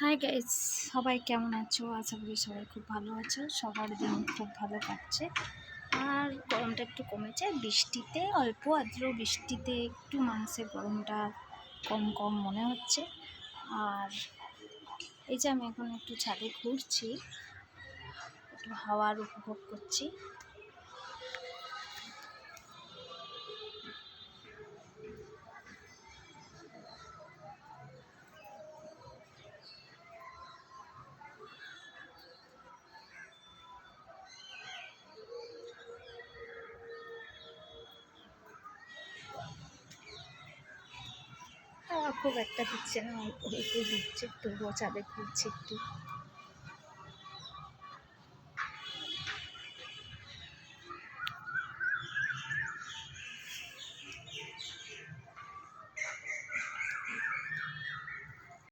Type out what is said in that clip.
Hi guys, সবাই কেমন আছো? আশা করি সবাই খুব ভালো আছো। সবার দিন খুব ভালো কাটছে। আর গরমটা একটু কমেছে, বৃষ্টিতে অল্প আদ্র বৃষ্টিতে একটু মানুষের গরমটা কম কম মনে হচ্ছে। আর এই যে আমি এখন একটু ছাদে ঘুরছি, একটু হাওয়ার উপভোগ করছি। হাওয়া খুব একটা দিচ্ছে না, অল্প একটু দিচ্ছে, তবুও ছাদে ঘুরছি একটু।